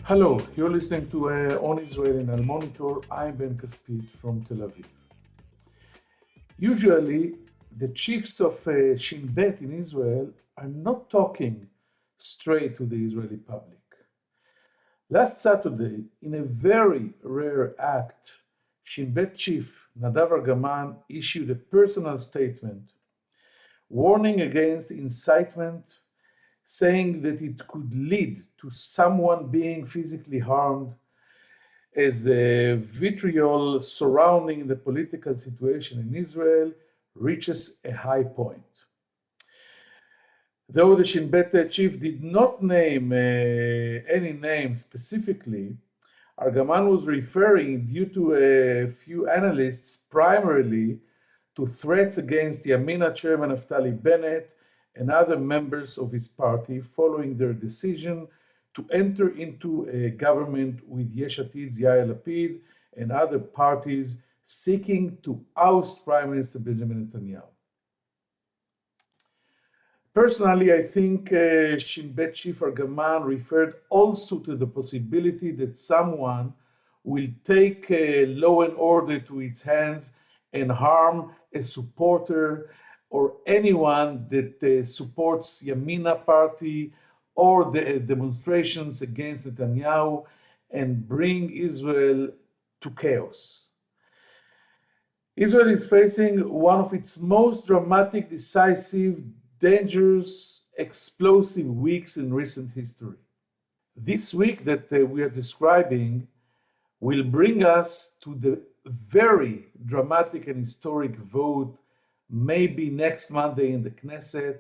Hello, you're listening to On Israel in Al Monitor. I'm Ben Caspit from Tel Aviv. Usually, the chiefs of Shin Bet in Israel are not talking straight to the Israeli public. Last Saturday, in a very rare act, Shin Bet chief Nadav Argaman issued a personal statement warning against incitement, saying that it could lead to someone being physically harmed, as the vitriol surrounding the political situation in Israel reaches a high point. Though the Shin Bet chief did not name any name specifically, Argaman was referring, due to a few analysts, primarily to threats against Yamina chairman Naftali Bennett and other members of his party following their decision to enter into a government with Yesh Atid's Yair Lapid and other parties seeking to oust Prime Minister Benjamin Netanyahu. Personally, I think Shin Bet chief Argaman referred also to the possibility that someone will take law and order to its hands and harm a supporter or anyone that supports Yamina party or the demonstrations against Netanyahu and bring Israel to chaos. Israel is facing one of its most dramatic, decisive, dangerous, explosive weeks in recent history. This week that we are describing will bring us to the very dramatic and historic vote, maybe next Monday in the Knesset,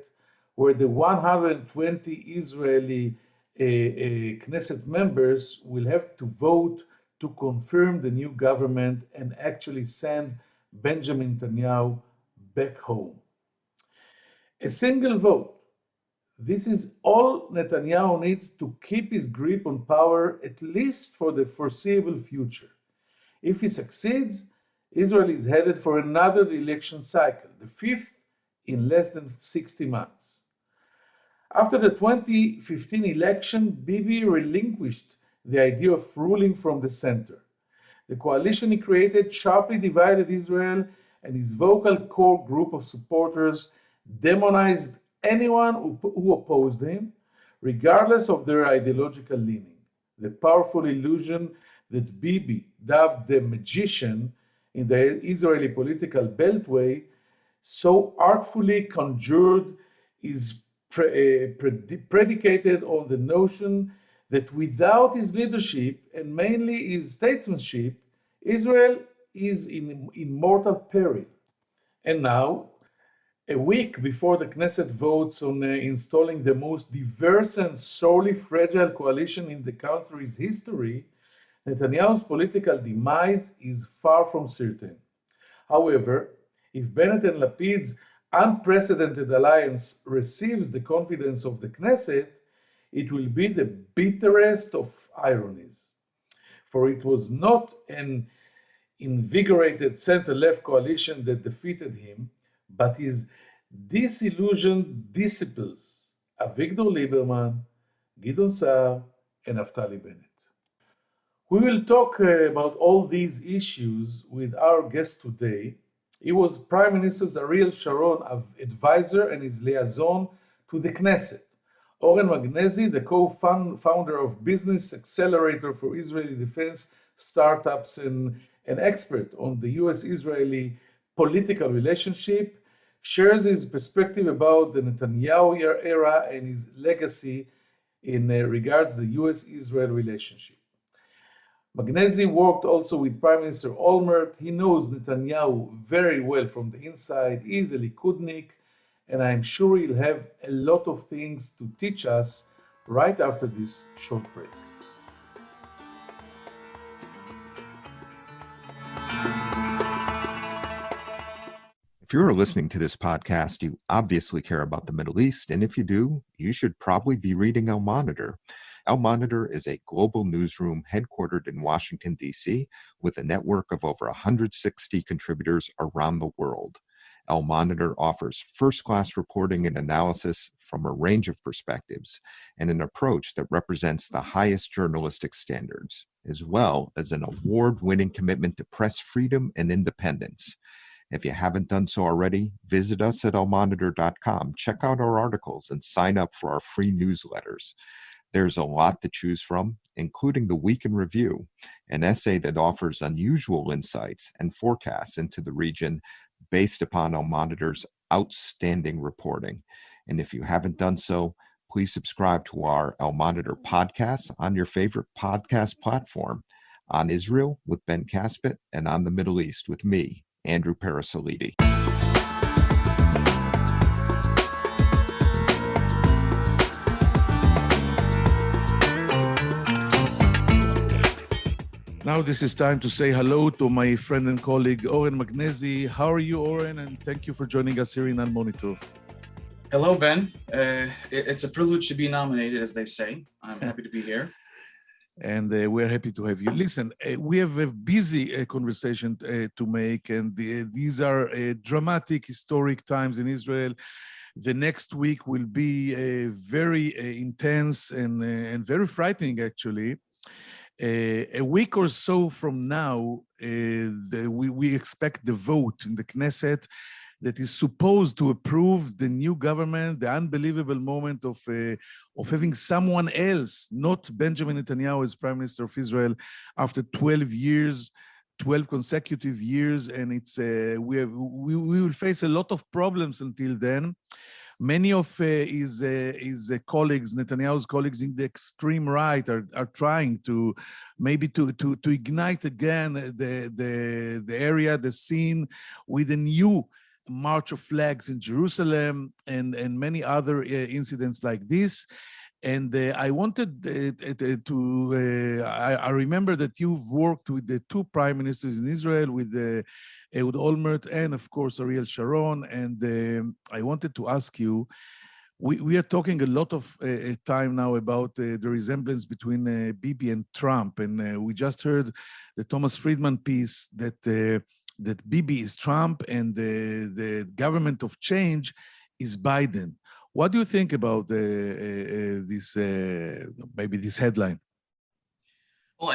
where the 120 Israeli Knesset members will have to vote to confirm the new government and actually send Benjamin Netanyahu back home. A single vote. This is all Netanyahu needs to keep his grip on power, at least for the foreseeable future. If he succeeds, Israel is headed for another election cycle, the fifth in less than 60 months. After the 2015 election, Bibi relinquished the idea of ruling from the center. The coalition he created sharply divided Israel, and his vocal core group of supporters demonized anyone who opposed him, regardless of their ideological leaning. The powerful illusion that Bibi, dubbed the magician in the Israeli political beltway, so artfully conjured, is predicated on the notion that without his leadership and mainly his statesmanship, Israel is in mortal peril. And now, a week before the Knesset votes on installing the most diverse and sorely fragile coalition in the country's history, Netanyahu's political demise is far from certain. However, if Bennett and Lapid's unprecedented alliance receives the confidence of the Knesset, it will be the bitterest of ironies. For it was not an invigorated center-left coalition that defeated him, but his disillusioned disciples, Avigdor Lieberman, Gideon Sa'ar, and Naftali Bennett. We will talk about all these issues with our guest today. He was Prime Minister's Ariel Sharon advisor and his liaison to the Knesset. Oren Magnezy, the co-founder of Business Accelerator for Israeli defense startups and an expert on the US-Israeli political relationship, shares his perspective about the Netanyahu era and his legacy in regards to the US-Israel relationship. Mangezy worked also with Prime Minister Olmert. He knows Netanyahu very well from the inside. He's a Likudnik, and I'm sure he'll have a lot of things to teach us right after this short break. If you're listening to this podcast, you obviously care about the Middle East, and if you do, you should probably be reading Al Monitor. Al Monitor is a global newsroom headquartered in Washington, D.C., with a network of over 160 contributors around the world. Al Monitor offers first-class reporting and analysis from a range of perspectives and an approach that represents the highest journalistic standards, as well as an award-winning commitment to press freedom and independence. If you haven't done so already, visit us at almonitor.com, check out our articles, and sign up for our free newsletters. There's a lot to choose from, including the Week in Review, an essay that offers unusual insights and forecasts into the region based upon Al Monitor's outstanding reporting. And if you haven't done so, please subscribe to our Al Monitor podcast on your favorite podcast platform, on Israel with Ben Caspit, and on the Middle East with me, Andrew Parasolidi. Now this is time to say hello to my friend and colleague, Oren Magnezy. How are you, Oren? And thank you for joining us here in Al Monitor. Hello, Ben. It's a privilege to be nominated, as they say. I'm happy to be here. And we're happy to have you. Listen, we have a busy conversation to make, and these are dramatic, historic times in Israel. The next week will be very intense and very frightening, actually. A week or so from now, we expect the vote in the Knesset that is supposed to approve the new government, the unbelievable moment of having someone else, not Benjamin Netanyahu, as Prime Minister of Israel, after 12 years, 12 consecutive years, and it's we will face a lot of problems until then. Many of his colleagues, Netanyahu's colleagues in the extreme right, are trying to maybe to ignite again the area, the scene, with a new march of flags in Jerusalem and many other incidents like this. And I wanted I remember that you've worked with the two prime ministers in Israel, with Ehud Olmert and, of course, Ariel Sharon. And I wanted to ask you, we are talking a lot of time now about the resemblance between Bibi and Trump. And we just heard the Thomas Friedman piece that Bibi is Trump and the government of change is Biden. What do you think about this, maybe this headline? Well,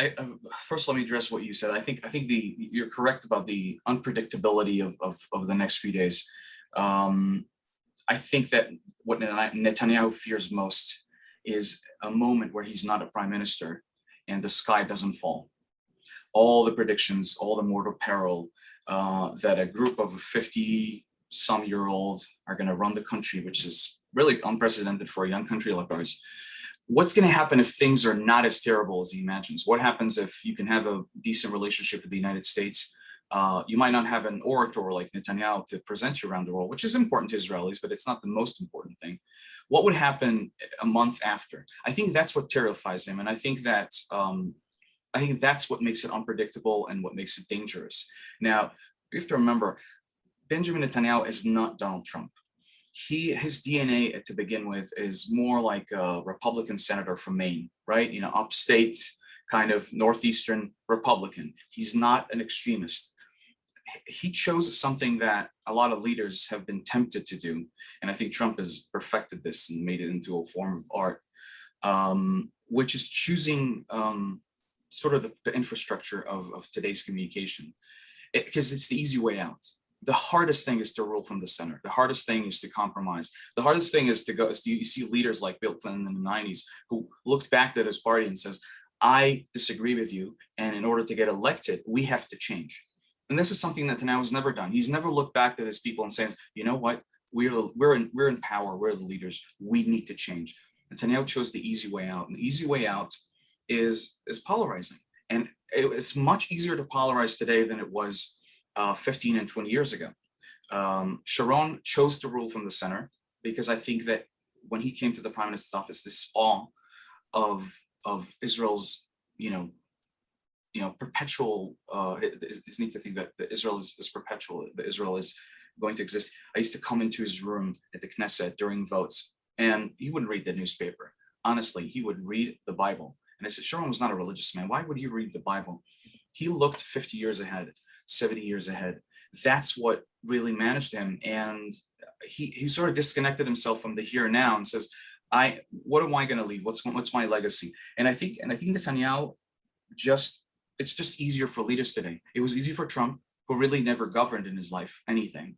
first let me address what you said. I think you're correct about the unpredictability of the next few days. I think that what Netanyahu fears most is a moment where he's not a prime minister and the sky doesn't fall. All the predictions, all the mortal peril, that a group of 50-some-year-olds are going to run the country, which is really unprecedented for a young country like ours. What's going to happen if things are not as terrible as he imagines? What happens if you can have a decent relationship with the United States? You might not have an orator like Netanyahu to present you around the world, which is important to Israelis, but it's not the most important thing. What would happen a month after? I think that's what terrifies him, and I think that's what makes it unpredictable and what makes it dangerous. Now, you have to remember, Benjamin Netanyahu is not Donald Trump. His DNA to begin with is more like a Republican senator from Maine, right? Upstate, kind of Northeastern Republican. He's not an extremist. He chose something that a lot of leaders have been tempted to do. And I think Trump has perfected this and made it into a form of art, which is choosing sort of the infrastructure of today's communication, because it's the easy way out. The hardest thing is to rule from the center. The hardest thing is to compromise. The hardest thing is you see leaders like Bill Clinton in the 90s who looked back at his party and says, I disagree with you, and in order to get elected, we have to change. And this is something that Netanyahu has never done. He's never looked back at his people and says, you know what, we're in power, we're the leaders, we need to change. Netanyahu chose the easy way out, and the easy way out is polarizing. And it's much easier to polarize today than it was 15 and 20 years ago. Sharon chose to rule from the center because I think that when he came to the prime minister's office, this awe of Israel's, perpetual, is need to think that Israel is perpetual, that Israel is going to exist. I used to come into his room at the Knesset during votes, and he wouldn't read the newspaper. Honestly, he would read the Bible. And I said, Sharon was not a religious man. Why would he read the Bible? He looked 50 years ahead, 70 years ahead. that's what really managed him. And he sort of disconnected himself from the here and now and says, what am I going to leave? What's my legacy? And I think Netanyahu it's just easier for leaders today. It was easy for Trump, who really never governed in his life anything,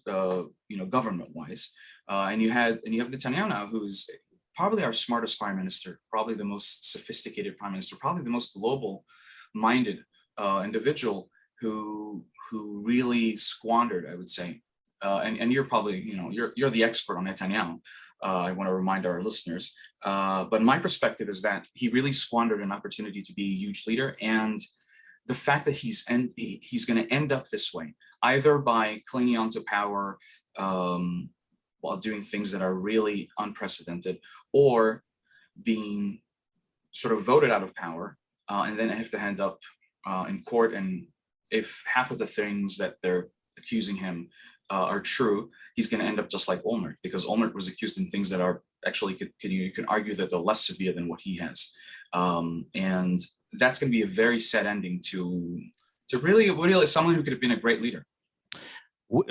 government wise. And you have Netanyahu now, who's probably our smartest prime minister, probably the most sophisticated prime minister, probably the most global minded individual who really squandered, I would say. And you're probably, you're the expert on Netanyahu. I want to remind our listeners. But my perspective is that he really squandered an opportunity to be a huge leader. And the fact that he's going to end up this way, either by clinging onto power while doing things that are really unprecedented, or being sort of voted out of power, and then have to end up in court. And if half of the things that they're accusing him are true, he's going to end up just like Olmert, because Olmert was accused in things that are actually, you can argue that they're less severe than what he has. And that's going to be a very sad ending to really someone who could have been a great leader.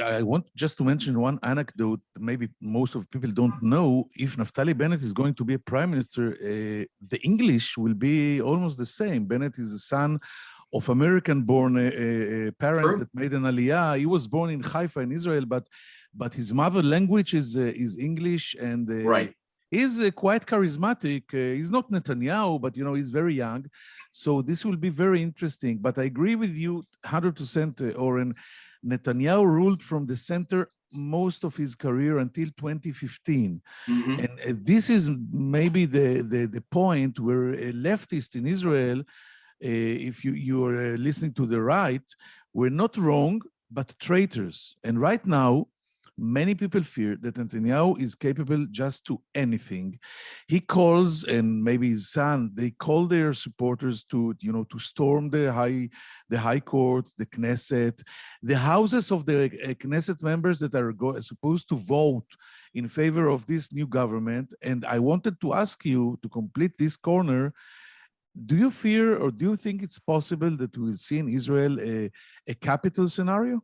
I want just to mention one anecdote. Maybe most of people don't know. If Naftali Bennett is going to be a prime minister, the English will be almost the same. Bennett is the son of American-born parents that made an aliyah. He was born in Haifa in Israel, but his mother language is English, and right. He's quite charismatic. He's not Netanyahu, but he's very young. So this will be very interesting. But I agree with you 100%, Oren. Netanyahu ruled from the center most of his career until 2015. Mm-hmm. And this is maybe the point where a leftist in Israel, if you are listening to the right, we're not wrong, but traitors. And right now, many people fear that Netanyahu is capable just to anything. He calls, and maybe his son, they call their supporters to storm the high court, the Knesset, the houses of the Knesset members that are supposed to vote in favor of this new government. And I wanted to ask you, to complete this corner, do you fear, or do you think it's possible that we'll see in Israel a capital scenario?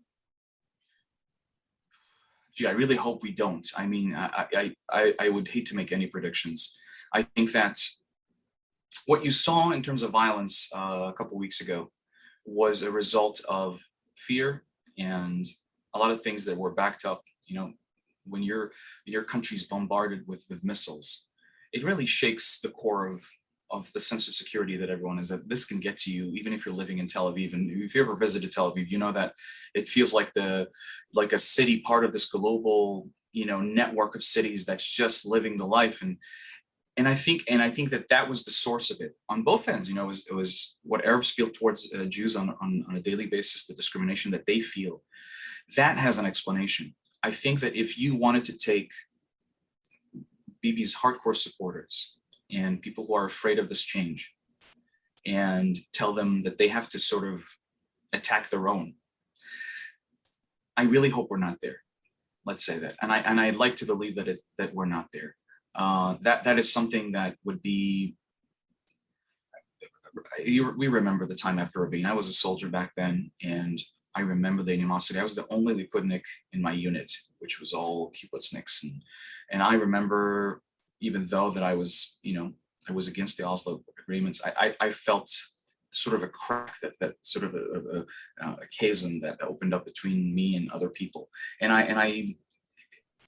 Gee, I really hope we don't. I mean, I would hate to make any predictions. I think that what you saw in terms of violence a couple of weeks ago was a result of fear and a lot of things that were backed up. When your country's bombarded with missiles, it really shakes the core of the sense of security that everyone is, that this can get to you, even if you're living in Tel Aviv. And if you ever visited Tel Aviv, you know that it feels like a city, part of this global, network of cities that's just living the life. And I think that was the source of it on both ends. It was what Arabs feel towards Jews on a daily basis, the discrimination that they feel. That has an explanation. I think that if you wanted to take Bibi's hardcore supporters and people who are afraid of this change and tell them that they have to sort of attack their own, I really hope we're not there. Let's say that. And I'd like to believe that we're not there. That is something that would be, we remember the time after Rabin. I was a soldier back then, and I remember the animosity. I was the only Likudnik in my unit, which was all kibbutzniks. And I remember, even though that I was against the Oslo agreements, I felt sort of a crack, that sort of a chasm that opened up between me and other people. And I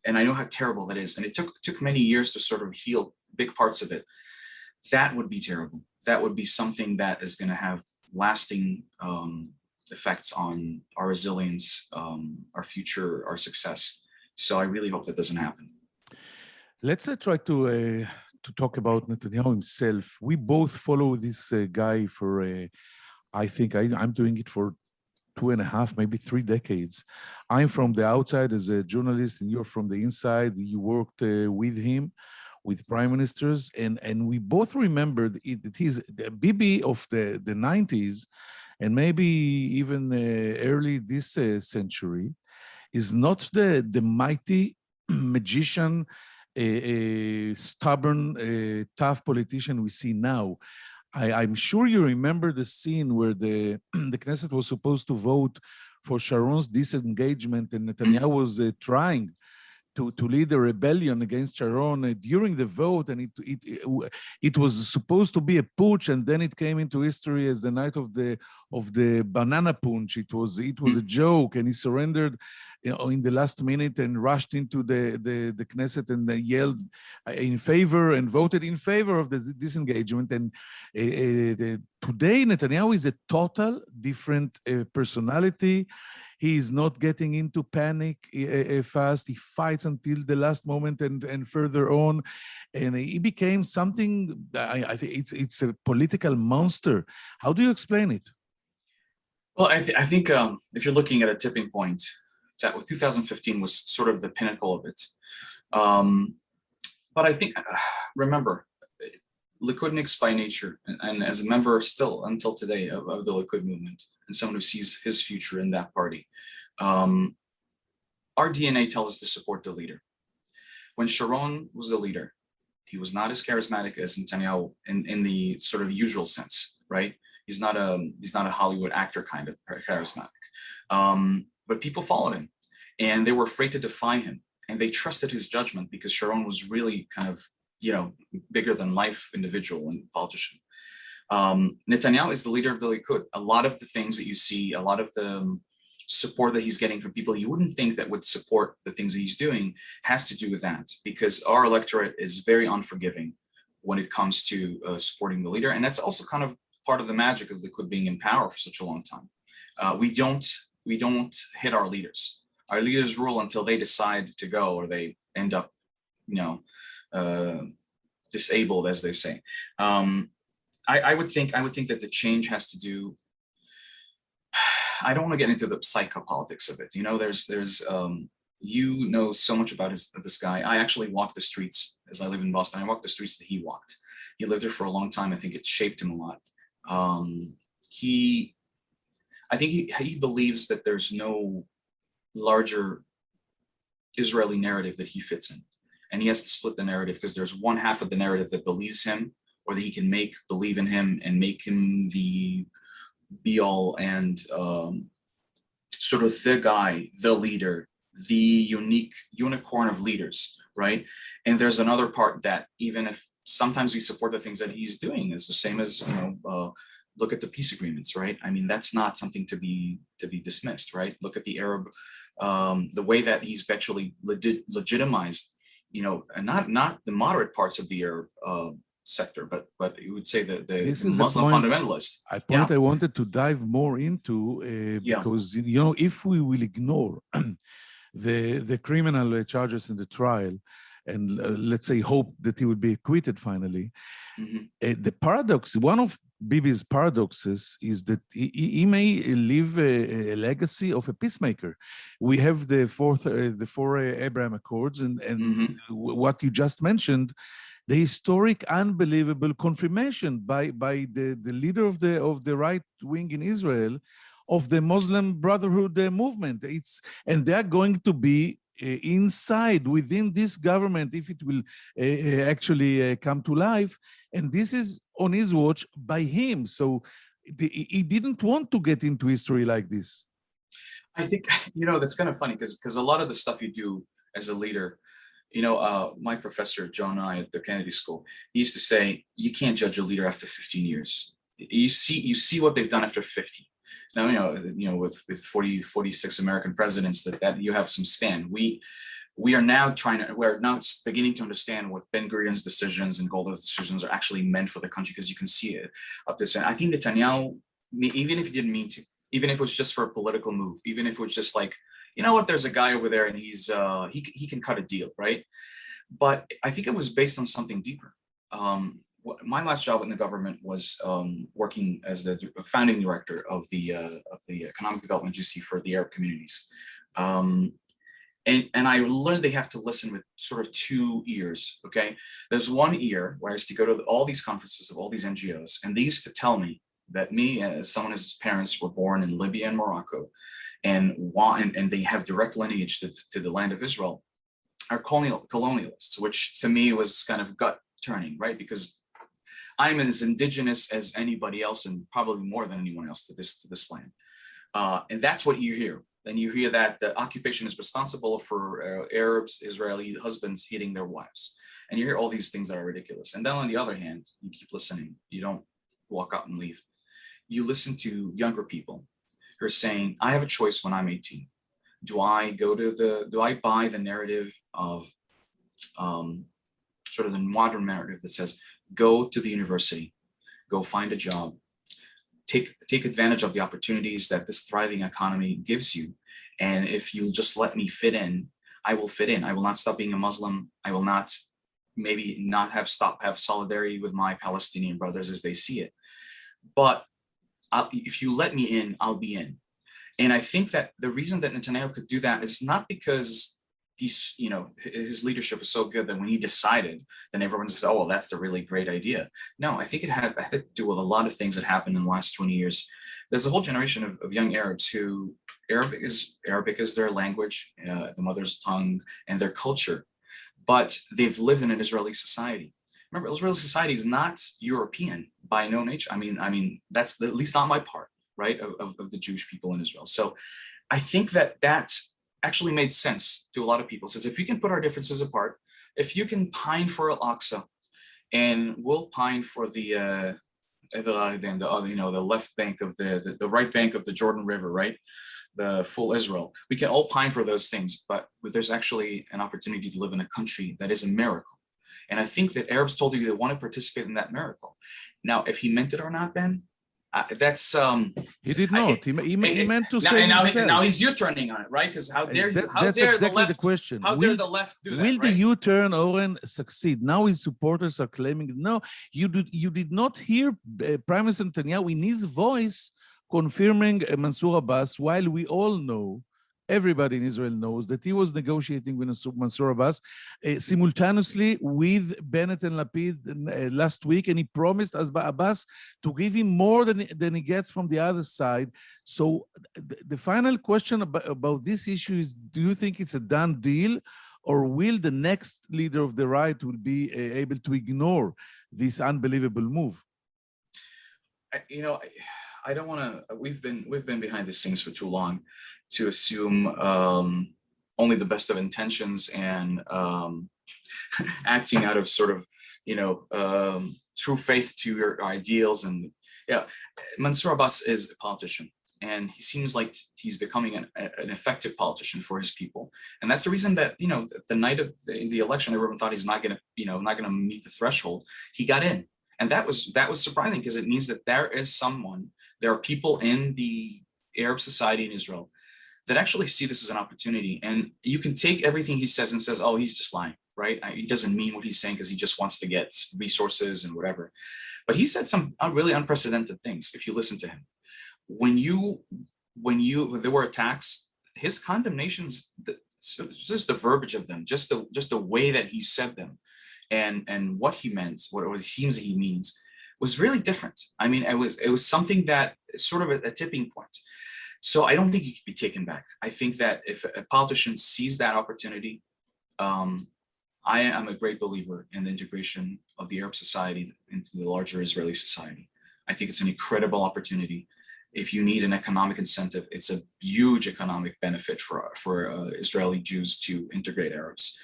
know how terrible that is. And it took many years to sort of heal big parts of it. That would be terrible. That would be something that is going to have lasting effects on our resilience, our future, our success. So I really hope that doesn't happen. Let's try to talk about Netanyahu himself. We both follow this guy for, I think I'm doing it for 2.5, maybe 3 decades. I'm from the outside as a journalist, and you're from the inside. You worked with him, with prime ministers, and we both remember that he's the Bibi of the 90s, and maybe even early this century, is not the mighty magician, a stubborn, tough politician we see now. I'm sure you remember the scene where the Knesset was supposed to vote for Sharon's disengagement, and Netanyahu was trying to lead a rebellion against Sharon during the vote, and it was supposed to be a putsch, and then it came into history as the night of the banana punch. It was a joke, and he surrendered in the last minute and rushed into the Knesset and yelled in favor and voted in favor of the disengagement. And today Netanyahu is a total different personality. He is not getting into panic fast. He fights until the last moment and further on. And he became something, I think it's a political monster. How do you explain it? Well, I think if you're looking at a tipping point, that 2015 was sort of the pinnacle of it. But I think, remember, Likud by nature, and as a member still until today of the Likud movement, and someone who sees his future in that party, our DNA tells us to support the leader. When Sharon was the leader, he was not as charismatic as Netanyahu in the sort of usual sense, right? He's not a Hollywood actor kind of charismatic, but people followed him, and they were afraid to defy him, and they trusted his judgment because Sharon was really kind of, bigger than life individual and politician. Netanyahu is the leader of the Likud. A lot of the things that you see, a lot of the support that he's getting from people you wouldn't think that would support the things that he's doing has to do with that, because our electorate is very unforgiving when it comes to supporting the leader. And that's also kind of part of the magic of Likud being in power for such a long time. We don't hit our leaders. Our leaders rule until they decide to go, or they end up, disabled, as they say. I would think that the change has to do. I don't want to get into the psychopolitics of it. There's so much about this guy. I actually walked the streets, as I live in Boston. I walked the streets that he walked. He lived there for a long time. I think it shaped him a lot. I think he believes that there's no larger Israeli narrative that he fits in. And he has to split the narrative, because there's one half of the narrative that believes him, or that he can believe in him and make him the be all and sort of the guy, the leader, the unique unicorn of leaders, right? And there's another part that, even if sometimes we support the things that he's doing, is the same as, look at the peace agreements, right? I mean, that's not something to be dismissed, right? Look at the Arab, the way that he's actually legitimized, and not the moderate parts of the Arab sector, but you would say that the Muslim fundamentalist. I wanted to dive more into because if we will ignore the criminal charges in the trial, and let's say hope that he will be acquitted finally, the paradox, one of Bibi's paradoxes, is that he may leave a legacy of a peacemaker. We have the four Abraham Accords, and what you just mentioned, the historic, unbelievable confirmation by the leader of the right wing in Israel of the Muslim Brotherhood movement. And they are going to be inside within this government if it will actually come to life. And this is on his watch by him. So he didn't want to get into history like this. I think, that's kind of funny, because a lot of the stuff you do as a leader, my professor, John and I at the Kennedy School, he used to say, you can't judge a leader after 15 years. You see what they've done after 50. Now, with 46 American presidents, that you have some span. We're now beginning to understand what Ben-Gurion's decisions and Golda's decisions are actually meant for the country, because you can see it up this. I think Netanyahu, even if he didn't mean to, even if it was just for a political move, even if it was just like, there's a guy over there and he's he can cut a deal, right? But I think it was based on something deeper. My last job in the government was working as the founding director of the economic development agency for the Arab communities. And I learned they have to listen with sort of two ears, okay? There's one ear where I used to go to all these conferences of all these NGOs, and they used to tell me that me, as someone whose parents were born in Libya and Morocco, and they have direct lineage to the land of Israel, are colonialists, which to me was kind of gut turning, right? Because I'm as indigenous as anybody else, and probably more than anyone else to this land. And that's what you hear. And you hear that the occupation is responsible for Arabs, Israeli husbands hitting their wives. And you hear all these things that are ridiculous. And then on the other hand, you keep listening. You don't walk out and leave. You listen to younger people who are saying, I have a choice when I'm 18. Do I buy the narrative of sort of the modern narrative that says, go to the university, go find a job, take advantage of the opportunities that this thriving economy gives you. And if you just let me fit in, I will fit in. I will not stop being a Muslim. I will not have solidarity with my Palestinian brothers as they see it. But if you let me in, I'll be in. And I think that the reason that Netanyahu could do that is not because his leadership is so good that when he decided, then everyone says, oh, well, that's the really great idea. No, I think it had to do with a lot of things that happened in the last 20 years. There's a whole generation of young Arabs who Arabic is their language, the mother's tongue, and their culture, but they've lived in an Israeli society. Remember, Israeli society is not European by no nature. I mean, that's at least not my part, right, of the Jewish people in Israel. So I think that actually made sense to a lot of people. It says, if we can put our differences apart, if you can pine for Al-Aqsa, and we'll pine for the left bank of the right bank of the Jordan River, right? The full Israel. We can all pine for those things, but there's actually an opportunity to live in a country that is a miracle. And I think that Arabs told you they want to participate in that miracle. Now, if he meant it or not, Ben, that's he did not. He meant to say now he's U-turning on it, right? Because how dare you? How that's dare exactly the left? The question. How dare the left do that? Will the right? U-turn, Oren, succeed? Now his supporters are claiming no. You did not hear Prime Minister Netanyahu in his voice confirming Mansour Abbas, while we all know, everybody in Israel knows, that he was negotiating with Mansour Abbas simultaneously with Bennett and Lapid last week, and he promised Abbas to give him more than he gets from the other side. So the final question about this issue is, do you think it's a done deal, or will the next leader of the right will be able to ignore this unbelievable move? I don't want to. We've been behind the scenes for too long to assume only the best of intentions and acting out of sort of true faith to your ideals. And Mansour Abbas is a politician, and he seems like he's becoming an effective politician for his people. And that's the reason that the night of the election, everyone thought he's not going to meet the threshold. He got in. And that was surprising, because it means that there are people in the Arab society in Israel that actually see this as an opportunity. And you can take everything he says and says, oh, he's just lying, right? He doesn't mean what he's saying because he just wants to get resources and whatever. But he said some really unprecedented things, if you listen to him. When there were attacks, his condemnations, just the verbiage of them, just the way that he said them, and what he meant, what it seems that he means, was really different. I mean, it was something that is sort of a tipping point. So I don't think he could be taken back. I think that if a politician sees that opportunity, I am a great believer in the integration of the Arab society into the larger Israeli society. I think it's an incredible opportunity. If you need an economic incentive, it's a huge economic benefit for Israeli Jews to integrate Arabs.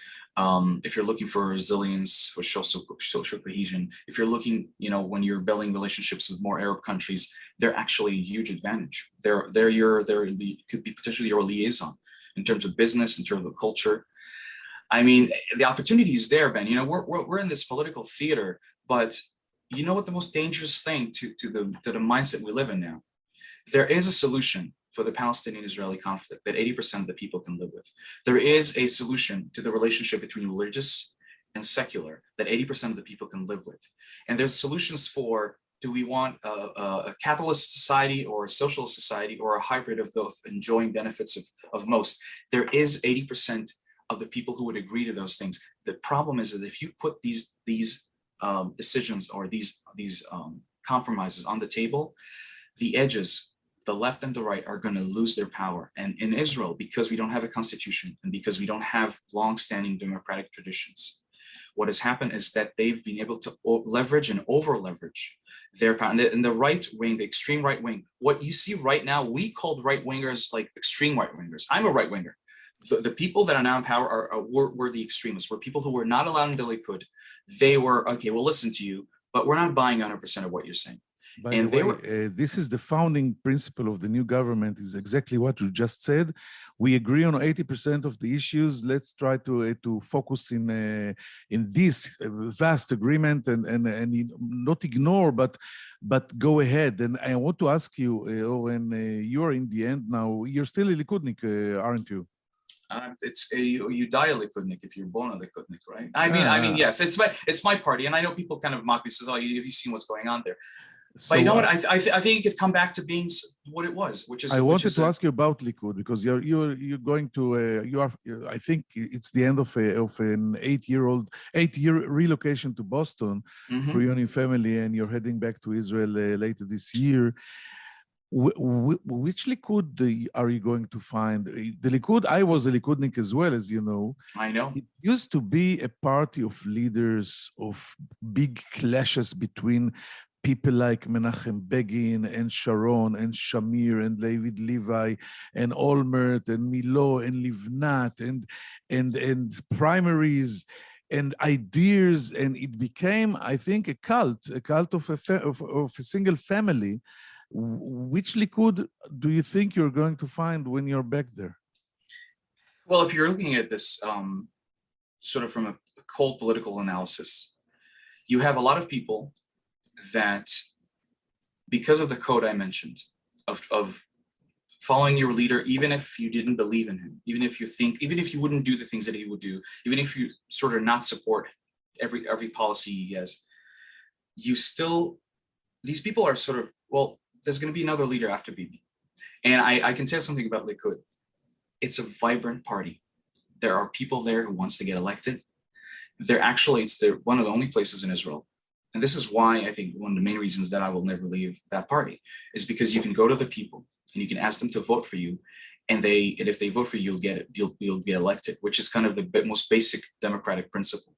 If you're looking for resilience, for social cohesion, if you're looking, when you're building relationships with more Arab countries, they're actually a huge advantage. They could be potentially your liaison in terms of business, in terms of culture. I mean, the opportunity is there, Ben. We're in this political theater, but you know what the most dangerous thing to the mindset we live in now? There is a solution for the Palestinian-Israeli conflict that 80% of the people can live with. There is a solution to the relationship between religious and secular that 80% of the people can live with. And there's solutions for, do we want a capitalist society or a socialist society, or a hybrid of both, enjoying benefits of most? There is 80% of the people who would agree to those things. The problem is that if you put these decisions or these compromises on the table, the edges, the left and the right, are going to lose their power. And in Israel, because we don't have a constitution and because we don't have long-standing democratic traditions, What has happened is that they've been able to leverage and over-leverage their power. And the right wing, the extreme right wing, what you see right now, we called right-wingers like extreme right-wingers. I'm a right-winger. The people that are now in power were the extremists, were people who were not allowed in the Likud. They were, okay, we'll listen to you, but we're not buying 100% of what you're saying. By the way, this is the founding principle of the new government, is exactly what you just said. We agree on 80% of the issues. Let's try to focus in this vast agreement and not ignore, but go ahead. And I want to ask you, Oren, you're in the end now, you're still a Likudnik, aren't you? You die a Likudnik if you're born a Likudnik, right? I mean, yes, it's my party, and I know people kind of mock me, says, "Oh, have you seen what's going on there?" But you know what? I think it could come back to being what it was, which is. I wanted to ask you about Likud because you're going to I think it's the end of an 8-year relocation to Boston for you and your family, and you're heading back to Israel later this year. Which Likud are you going to find? The Likud, I was a Likudnik as well, as you know. I know. It used to be a party of leaders, of big clashes between people like Menachem Begin and Sharon and Shamir and David Levi and Olmert and Milo and Livnat and primaries and ideas, and it became, I think, a cult of a single family. Which Likud do you think you're going to find when you're back there? Well, if you're looking at this sort of from a cold political analysis, you have a lot of people that, because of the code I mentioned, of following your leader, even if you didn't believe in him, even if you wouldn't do the things that he would do, even if you sort of not support every policy he has, these people are sort of, well, there's going to be another leader after Bibi. And I can tell something about Likud. It's a vibrant party. There are people there who wants to get elected. It's one of the only places in Israel. And this is why I think one of the main reasons that I will never leave that party is because you can go to the people and you can ask them to vote for you. And if they vote for you, you'll get elected, which is kind of the most basic democratic principle.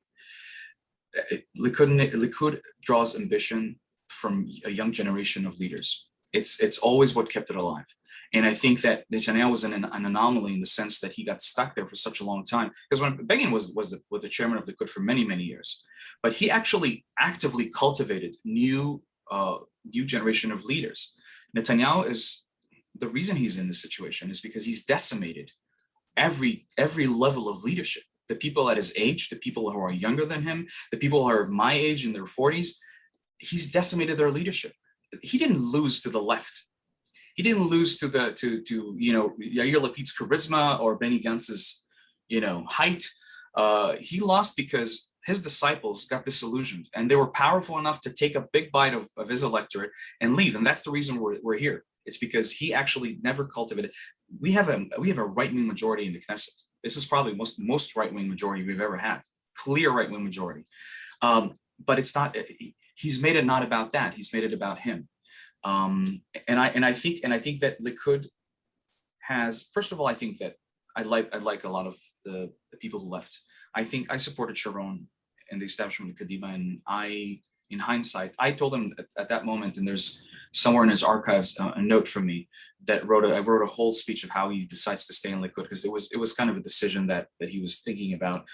Likud draws ambition from a young generation of leaders. It's always what kept it alive. And I think that Netanyahu was an anomaly in the sense that he got stuck there for such a long time. Because when Begin was the chairman of the Likud for many, many years, but he actually actively cultivated new generation of leaders. Netanyahu the reason he's in this situation is because he's decimated every level of leadership. The people at his age, the people who are younger than him, the people who are my age in their 40s, he's decimated their leadership. He didn't lose to the left. He didn't lose to Yair Lapid's charisma or Benny Gantz's height. He lost because his disciples got disillusioned, and they were powerful enough to take a big bite of his electorate and leave. And that's the reason we're here. It's because he actually never cultivated. We have a right-wing majority in the Knesset. This is probably most right-wing majority we've ever had. Clear right-wing majority. But it's not. He's made it not about that. He's made it about him. And I think that Likud has. First of all, I think that I like a lot of the people who left. I think I supported Sharon and the establishment of Kadima, and in hindsight, I told him at that moment, and there's somewhere in his archives a note from me that I wrote a whole speech of how he decides to stay in Likud, because it was kind of a decision that he was thinking about.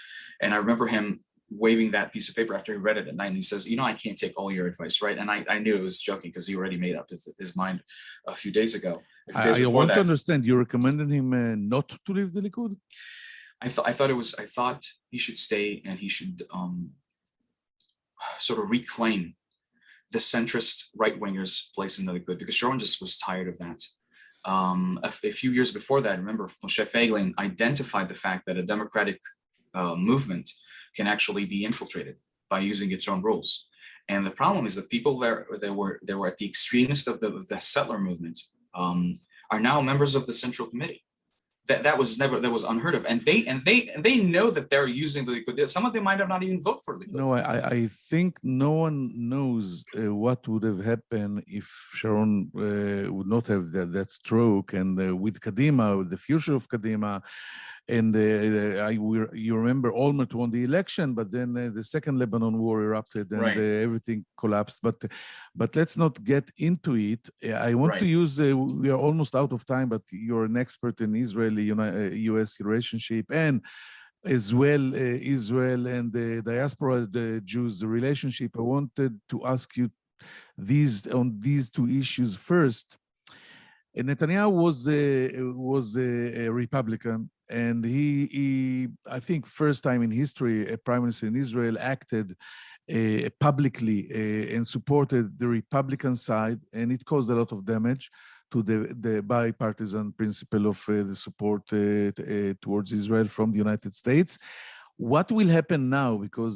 And I remember him waving that piece of paper after he read it at night, and he says, I can't take all your advice, right? And I knew it was joking because he already made up his mind a few days ago. I want to understand, you recommended him not to leave the Likud? I thought he should stay, and he should sort of reclaim the centrist right-wingers' place in the Likud, because Sharon just was tired of that. A few years before that, remember, Moshe Feiglin identified the fact that a democratic movement can actually be infiltrated by using its own rules. And the problem is that people that were at the extremist of the settler movement are now members of the Central Committee. That was unheard of, and they know that they're using the Likud. Some of them might have not even voted for Likud. No, I think no one knows what would have happened if Sharon would not have that stroke, and with Kadima, with the future of Kadima. And you remember Olmert won the election, but then the second Lebanon war erupted and Right. everything collapsed. But let's not get into it. I want to use, we are almost out of time, but you're an expert in Israeli-U.S. relationship and as well Israel and the diaspora, the Jews relationship. I wanted to ask you on these two issues first. Netanyahu was a Republican, and he, I think, first time in history, a prime minister in Israel acted publicly and supported the Republican side, and it caused a lot of damage to the bipartisan principle of the support towards Israel from the United States. What will happen now? Because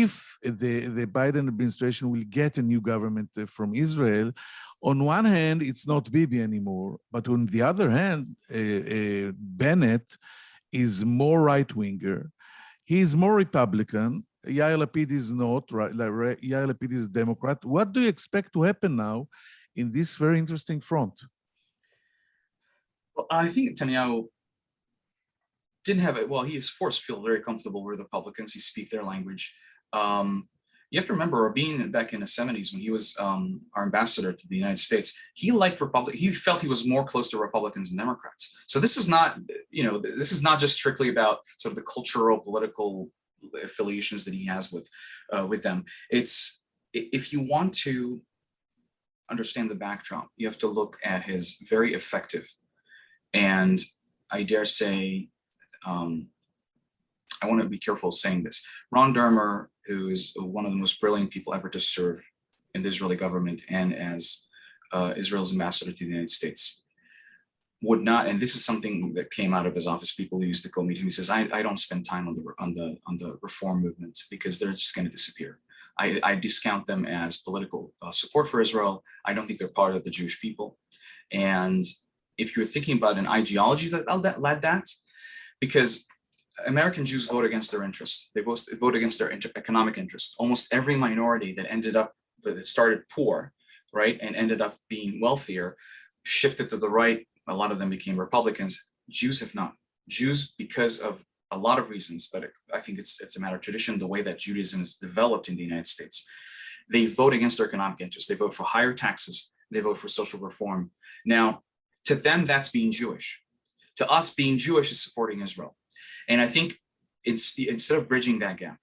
if the Biden administration will get a new government from Israel, on one hand, it's not Bibi anymore, but on the other hand, Bennett is more right-winger. He is more Republican. Yair Lapid is not, right? Yair Lapid is Democrat. What do you expect to happen now in this very interesting front? Well, I think Netanyahu didn't have it. Well, he is forced to feel very comfortable with Republicans. He speaks their language. You have to remember Rabin back in the 70s when he was our ambassador to the United States, he liked he felt he was more close to Republicans and Democrats. So this is not, this is not just strictly about sort of the cultural, political affiliations that he has with them. It's, if you want to understand the backdrop, you have to look at his very effective and I dare say, I want to be careful saying this. Ron Dermer, who is one of the most brilliant people ever to serve in the Israeli government and as Israel's ambassador to the United States, would not, and this is something that came out of his office, people who used to go meet him, he says, I don't spend time on the reform movement because they're just going to disappear. I discount them as political support for Israel. I don't think they're part of the Jewish people. And if you're thinking about an ideology that led that, because American Jews vote against their interests. They vote against their economic interests. Almost every minority that started poor, right, and ended up being wealthier, shifted to the right. A lot of them became Republicans. Jews have not. Jews, because of a lot of reasons, but I think it's a matter of tradition, the way that Judaism is developed in the United States. They vote against their economic interests. They vote for higher taxes. They vote for social reform. Now, to them, that's being Jewish. To us, being Jewish is supporting Israel. And I think instead of bridging that gap,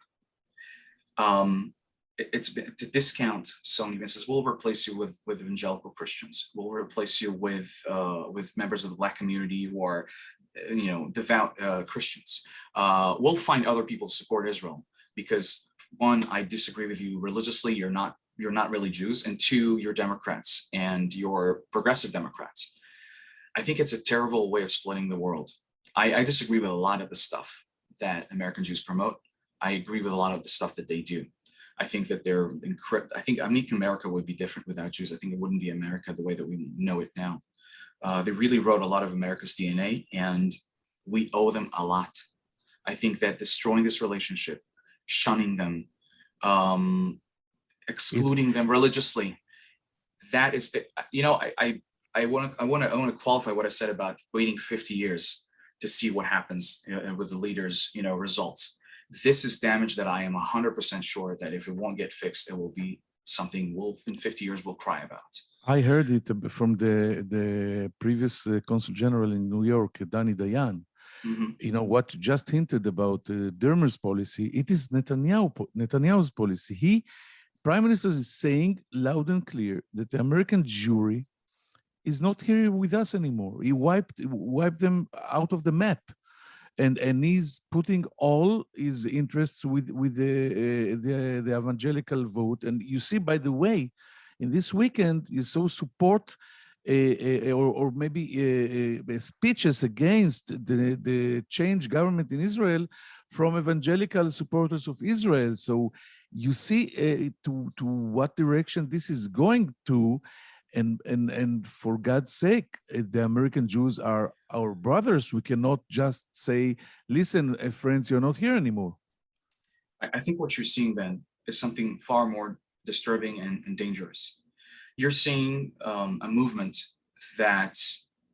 it's to discount so many businesses. We'll replace you with evangelical Christians. We'll replace you with members of the Black community who are, devout Christians. We'll find other people to support Israel because one, I disagree with you religiously. You're not really Jews, and two, you're Democrats and you're progressive Democrats. I think it's a terrible way of splitting the world. I disagree with a lot of the stuff that American Jews promote. I agree with a lot of the stuff that they do. I think that I think America would be different without Jews. I think it wouldn't be America the way that we know it now. They really wrote a lot of America's DNA, and we owe them a lot. I think that destroying this relationship, shunning them, excluding them religiously, that is, I want to qualify what I said about waiting 50 years to see what happens with the leaders' results. This is damage that I am 100% sure that if it won't get fixed, it will be something in 50 years we'll cry about. I heard it from the previous Consul General in New York, Danny Dayan. Mm-hmm. What you just hinted about Dermer's policy, it is Netanyahu's policy. Prime Minister is saying loud and clear that the American Jewry is not here with us anymore. He wiped them out of the map, and he's putting all his interests with the evangelical vote. And you see, by the way, in this weekend, you saw support or maybe speeches against the change government in Israel from evangelical supporters of Israel. So you see to what direction this is going to. And for God's sake, the American Jews are our brothers. We cannot just say, listen, friends, you're not here anymore. I think what you're seeing, Ben, is something far more disturbing and dangerous. You're seeing a movement that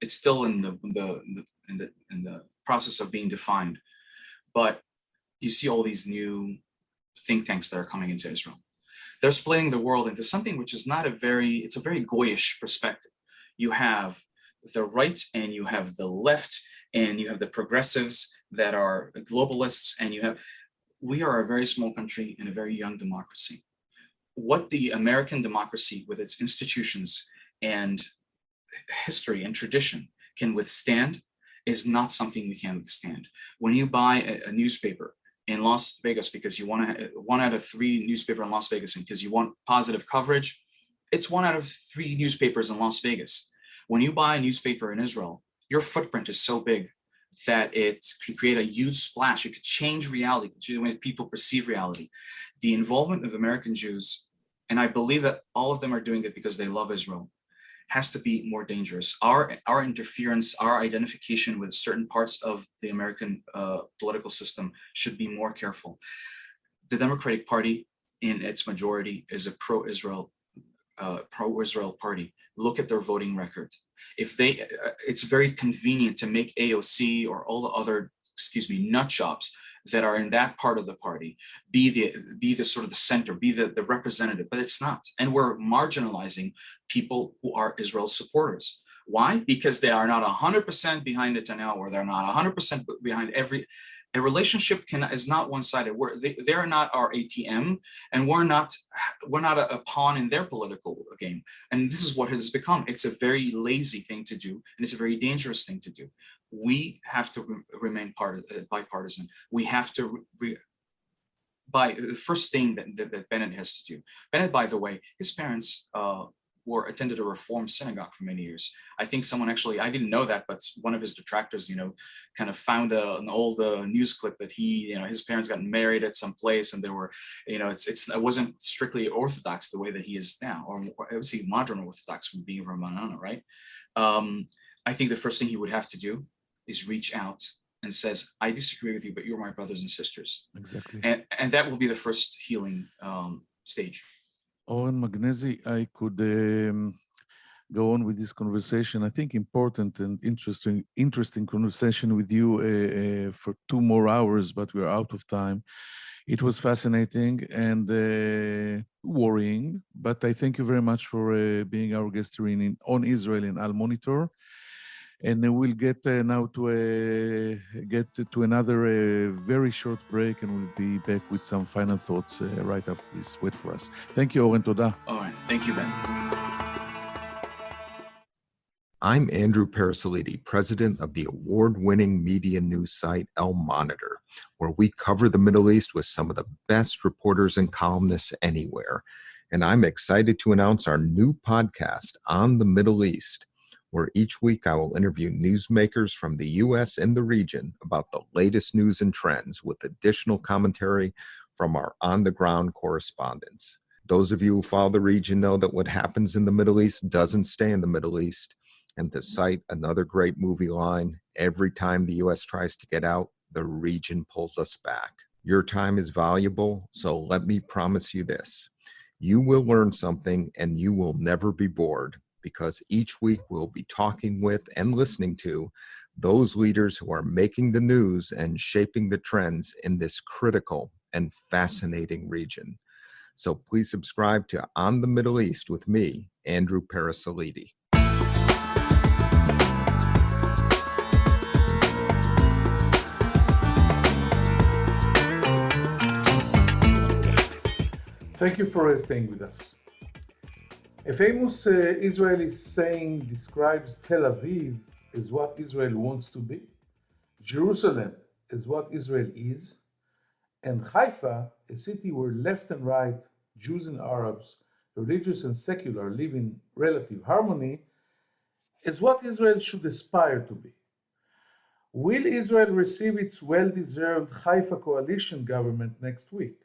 it's still in the process of being defined. But you see all these new think tanks that are coming into Israel. They're splitting the world into something which is not it's a very goyish perspective. You have the right and you have the left and you have the progressives that are globalists, and we are a very small country in a very young democracy. What the American democracy with its institutions and history and tradition can withstand is not something we can withstand. When you buy a newspaper in Las Vegas because you want to, 1 out of 3 newspaper in Las Vegas, and because you want positive coverage, it's 1 out of 3 newspapers in Las Vegas. When you buy a newspaper in Israel, your footprint is so big that it can create a huge splash. It could change reality, the way people perceive reality. The involvement of American Jews, and I believe that all of them are doing it because they love Israel, has to be more dangerous. Our interference, our identification with certain parts of the American political system should be more careful. The Democratic Party, in its majority, is a pro-Israel party. Look at their voting record. It's very convenient to make AOC or all the other, nut jobs that are in that part of the party be the sort of the center, be the representative, but it's not. And we're marginalizing people who are Israel's supporters. Why? Because they are not 100% behind Netanyahu, or they're not 100% behind a relationship is not one-sided. They're not our ATM, and we're not a pawn in their political game. And this is what it has become. It's a very lazy thing to do, and it's a very dangerous thing to do. We have to remain bipartisan. We have to by the first thing that Bennett has to do. Bennett, by the way, his parents attended a Reform synagogue for many years. I think someone actually, I didn't know that, but one of his detractors, kind of found an old news clip that his parents got married at some place, and there were, it wasn't strictly Orthodox the way that he is now, or I would say modern Orthodox from being Ramanana, right? I think the first thing he would have to do is reach out and says, I disagree with you, but you're my brothers and sisters. Exactly. And that will be the first healing stage. Oren Magnezy, I could go on with this conversation. I think important and interesting conversation with you for 2 more hours, but we're out of time. It was fascinating and worrying, but I thank you very much for being our guest here on Israel in Al Monitor. And we'll get now to another very short break, and we'll be back with some final thoughts right after this. Wait for us. Thank you, Oren. Toda. All right. Thank you, Ben. I'm Andrew Parasolidi, president of the award-winning media news site El Monitor, where we cover the Middle East with some of the best reporters and columnists anywhere. And I'm excited to announce our new podcast, On the Middle East, where each week I will interview newsmakers from the U.S. and the region about the latest news and trends with additional commentary from our on-the-ground correspondents. Those of you who follow the region know that what happens in the Middle East doesn't stay in the Middle East. And to cite another great movie line, every time the U.S. tries to get out, the region pulls us back. Your time is valuable, so let me promise you this. You will learn something and you will never be bored, because each week we'll be talking with and listening to those leaders who are making the news and shaping the trends in this critical and fascinating region. So please subscribe to On the Middle East with me, Andrew Parasolidi. Thank you for staying with us. A famous Israeli saying describes Tel Aviv as what Israel wants to be, Jerusalem as what Israel is, and Haifa, a city where left and right, Jews and Arabs, religious and secular, live in relative harmony, is what Israel should aspire to be. Will Israel receive its well-deserved Haifa coalition government next week?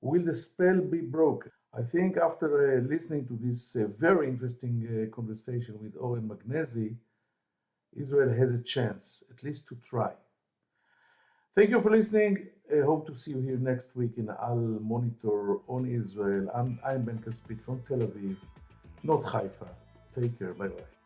Will the spell be broken? I think after listening to this very interesting conversation with Oren Magnezy, Israel has a chance, at least to try. Thank you for listening. I hope to see you here next week in Al Monitor on Israel. I'm Ben Caspit from Tel Aviv, not Haifa. Take care. Bye-bye.